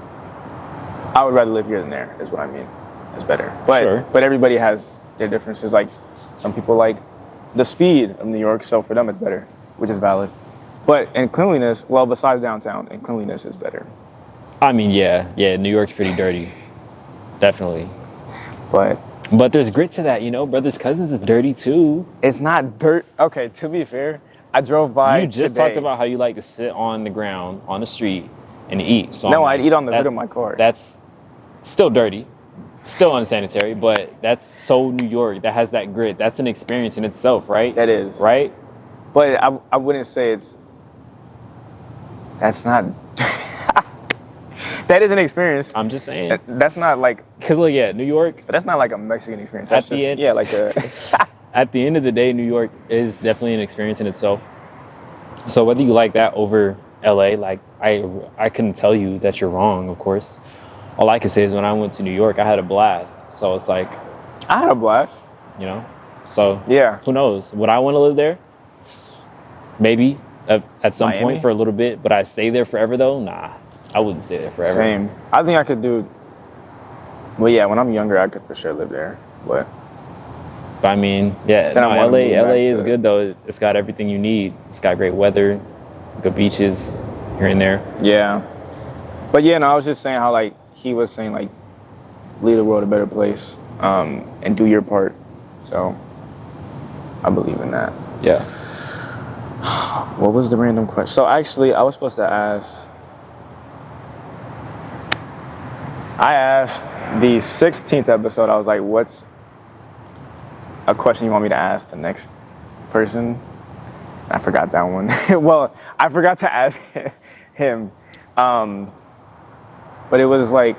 I would rather live here than there, is what I mean. It's better. But, Sure. But everybody has their differences. Like, some people like the speed of New York, so for them it's better, which is valid. But in cleanliness, well, besides downtown, in cleanliness is better. I mean, yeah, New York's pretty dirty. Definitely. But there's grit to that, Brothers Cousins is dirty too. it's not dirt. Okay, to be fair, I drove by You just today. talked about how you like to sit on the ground, on the street, and eat. So No, I'm I'd eat on the hood of my car. That's still dirty, still unsanitary, but that's so New York. That has that grit. That's an experience in itself, right? That is. Right? But I wouldn't say that's not, that is an experience. I'm just saying. That's not like, Because look, New York, but that's not like a Mexican experience. That's At the end- like a, at the end of the day, New York is definitely an experience in itself. So whether you like that over LA, like I couldn't tell you that you're wrong, of course. All I can say is when I went to New York, I had a blast. So it's like, I had a blast. So Yeah. who knows? Would I want to live there? Maybe at some Miami? point for a little bit, but I stay there forever though? Nah, I wouldn't stay there forever. Same. I think I could do, well, yeah, when I'm younger, I could for sure live there. But But I mean, yeah, Then I wanna move LA back is to- good though. It's got everything you need. It's got great weather, good beaches here and there. yeah. But yeah, no, I was just saying how like, he was saying like, leave the world a better place, and do your part. So I believe in that. Yeah. What was the random question? So actually, I was supposed to ask. I asked the 16th episode. I was like, "What's a question you want me to ask the next person?" I forgot that one. Well, I forgot to ask him, but it was like,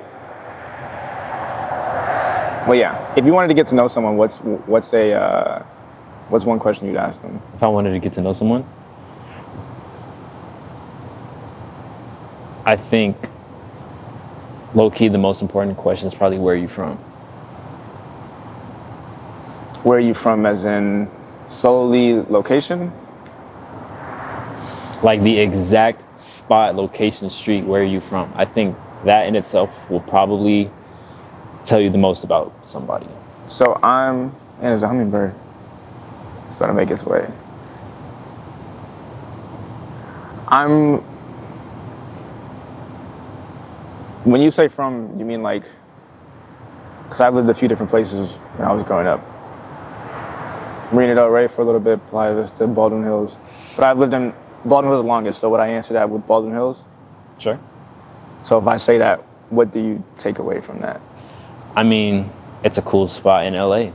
well, yeah. If you wanted to get to know someone, what's one question you'd ask them? If I wanted to get to know someone, I think low-key the most important question is probably where are you from? Where are you from, as in solely location? Like the exact spot, location, street, where are you from? I think that in itself will probably tell you the most about somebody. So and there's a hummingbird. It's about to make its way. When you say from, you mean like, because I've lived a few different places when I was growing up. Marina Del Rey for a little bit, Playa Vista, Baldwin Hills. But I've lived in Baldwin Hills the longest, so would I answer that with Baldwin Hills? Sure. So if I say that, what do you take away from that? I mean, it's a cool spot in LA.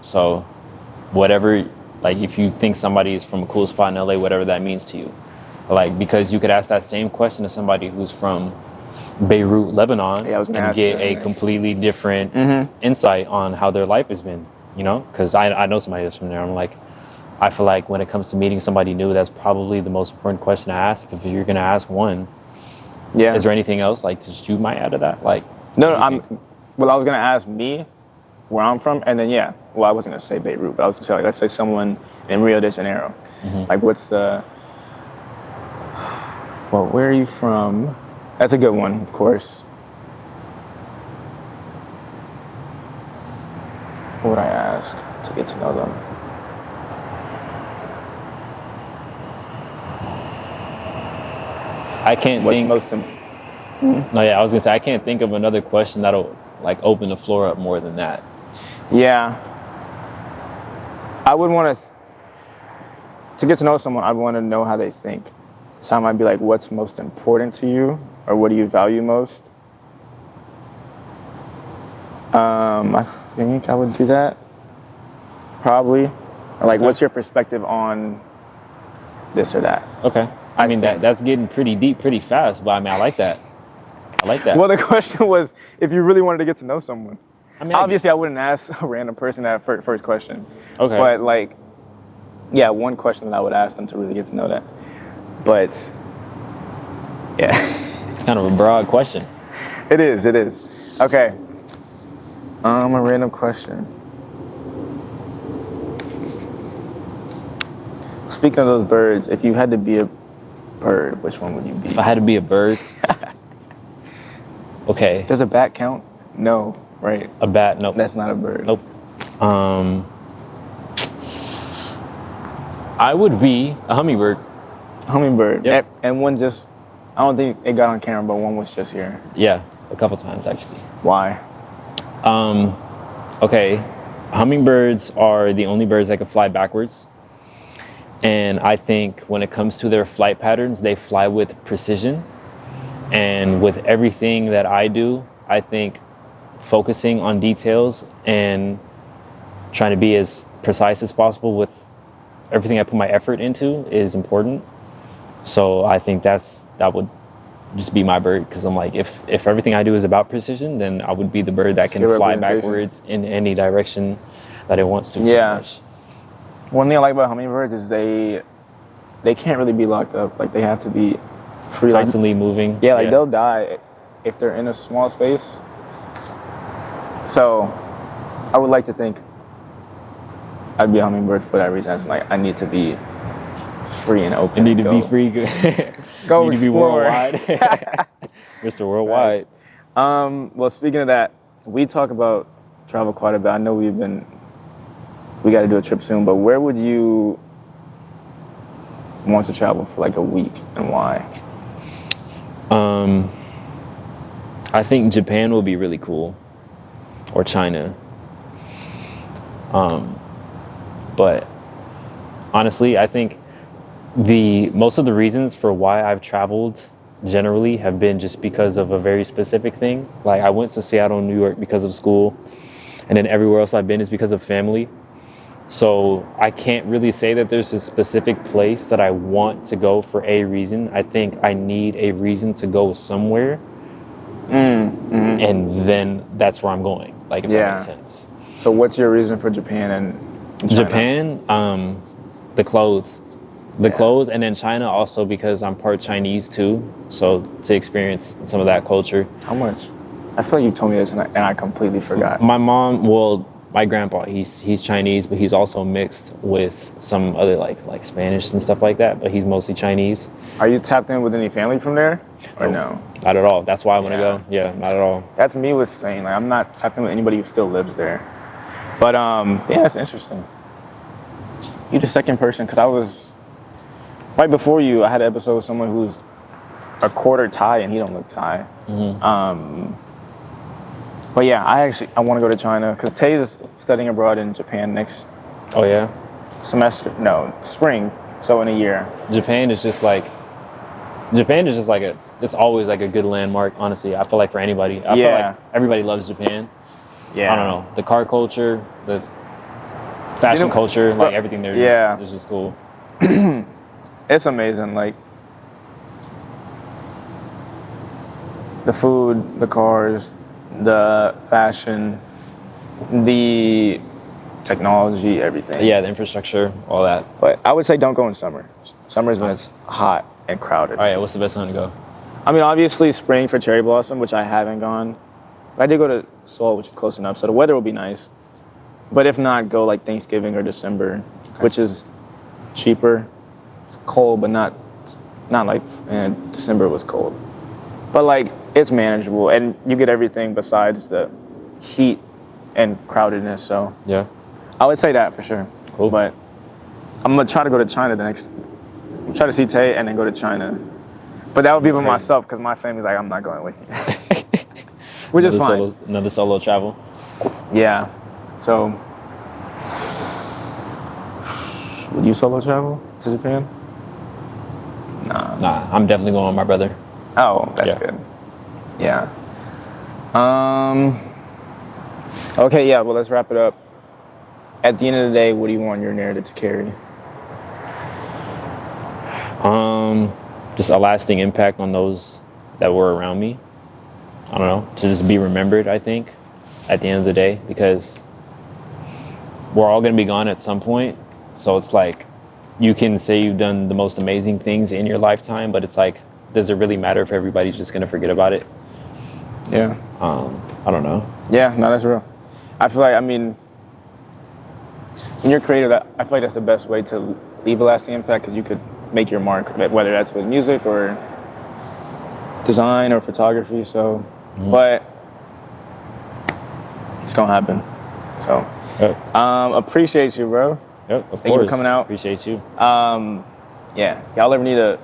So whatever, like if you think somebody is from a cool spot in LA, whatever that means to you. Like, because you could ask that same question to somebody who's from Beirut, Lebanon, Yeah, I was gonna and ask get you a that. completely different insight on how their life has been, Because I know somebody that's from there. I'm like, I feel like when it comes to meeting somebody new, that's probably the most important question to ask. If you're going to ask one, Yeah. is there anything else like that you might add to that? Like, No, what do you think? well, I was gonna ask me where I'm from, and then I wasn't gonna say Beirut, but I was gonna say like, let's say someone in Rio de Janeiro. Like, where are you from? That's a good one, of course. What would I ask to get to know them? I can't What's think. most No, yeah, I was gonna say I can't think of another question that'll like open the floor up more than that. Yeah. I would want to get to know someone, I'd want to know how they think. So I might be like, what's most important to you? Or what do you value most? I think I would do that. Probably. Or like, what's your perspective on this or that? Okay. I mean think. that's getting pretty deep pretty fast, but I mean I like that. I like that. Well, the question was, if you really wanted to get to know someone. I mean, Obviously, I wouldn't ask a random person that first question. Okay. But like, yeah, one question that I would ask them to really get to know that. But yeah, kind of a broad question. it is. Okay. A random question. Speaking of those birds, if you had to be a bird, which one would you be? If I had to be a bird, okay. Does a bat count? No, right? A bat? Nope. That's not a bird. Nope. I would be a hummingbird. Hummingbird. Yep. And one just, I don't think it got on camera, but one was just here. Yeah, a couple times actually. Why? Okay, hummingbirds are the only birds that can fly backwards. And I think when it comes to their flight patterns, they fly with precision. And with everything that I do, I think focusing on details and trying to be as precise as possible with everything I put my effort into is important. So I think that would just be my bird, because I'm like, if everything I do is about precision, then I would be the bird that can fly backwards in any direction that it wants to. Yeah. One thing I like about hummingbirds is they can't really be locked up. Like, they have to be free, constantly moving. Yeah, like they'll die if they're in a small space. So I would like to think I'd be a hummingbird for that reason. Like, I need to be free and open. You need to be free. Go need to be worldwide. Mr. Worldwide. Well, speaking of that, we talk about travel quite a bit. I know we got to do a trip soon, but where would you want to travel for like a week and why? I think Japan will be really cool, or China. But honestly, I think most of the reasons for why I've traveled generally have been just because of a very specific thing. Like, I went to Seattle, New York because of school, and then everywhere else I've been is because of family. So I can't really say that there's a specific place that I want to go for a reason. I think I need a reason to go somewhere, and then that's where I'm going. Like, if that makes sense. So what's your reason for Japan and China? Japan, the clothes. Clothes, and then China also because I'm part Chinese too. So to experience some of that culture. How much? I feel like you told me this and I completely forgot. My grandpa, he's Chinese, but he's also mixed with some other like Spanish and stuff like that, but he's mostly Chinese. Are you tapped in with any family from there? Or no? Not at all. That's why I want to go. Yeah, not at all. That's me with Spain. Like, I'm not tapped in with anybody who still lives there. But yeah, that's interesting. You're the second person, because I was right before you. I had an episode with someone who's a quarter Thai, and he don't look Thai. But yeah, I want to go to China because Tay is studying abroad in Japan next. Oh yeah. Spring. So in a year. Japan is just like it's always like a good landmark. Honestly, I feel like for anybody. I feel like everybody loves Japan. Yeah. I don't know, the car culture, the fashion culture, like everything there is just cool. It's amazing. Like, the food, the cars, the fashion, the technology, everything. Yeah, the infrastructure, all that. But I would say don't go in summer. Summer is when it's hot and crowded. All right, what's the best time to go? I mean, obviously spring for cherry blossom, which I haven't gone. I did go to Seoul, which is close enough, so the weather will be nice. But if not, go like Thanksgiving or December, which is cheaper. It's cold, but not like December was cold. But like, it's manageable, and you get everything besides the heat and crowdedness. So yeah, I would say that for sure. Cool. But I'm gonna try to go to China try to see Tay and then go to China. But that would be with myself, because my family's like, I'm not going with you. Which is fine. Another solo travel. Yeah. So, would you solo travel to Japan? Nah, I'm definitely going with my brother. Oh, that's good. Yeah. Okay, yeah, well, let's wrap it up. At the end of the day, what do you want your narrative to carry? Just a lasting impact on those that were around me. I don't know, to just be remembered, I think, at the end of the day, because we're all going to be gone at some point. So it's like, you can say you've done the most amazing things in your lifetime, but it's like, does it really matter if everybody's just going to forget about it? Yeah. I don't know. Yeah, no, that's real. I feel like, I mean, when you're creative, I feel like that's the best way to leave a lasting impact because you could make your mark, whether that's with music or design or photography. So, but it's gonna happen. So, appreciate you, bro. Yep, of Thank you course. for coming out. Appreciate you. Yeah, y'all ever need to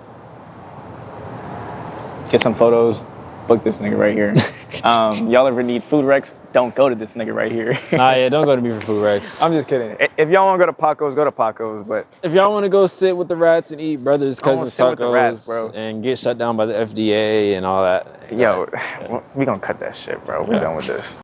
get some photos? Book this nigga right here. Y'all ever need food recs? Don't go to this nigga right here. Nah, yeah, don't go to me for food recs. I'm just kidding. If y'all want to go to Paco's, go to Paco's. But If y'all want to go sit with the rats and eat brothers, I wanna cousins sit with the tacos, rats, bro. and get shut down by the FDA and all that. yo, we gonna cut that shit, bro. We're done with this.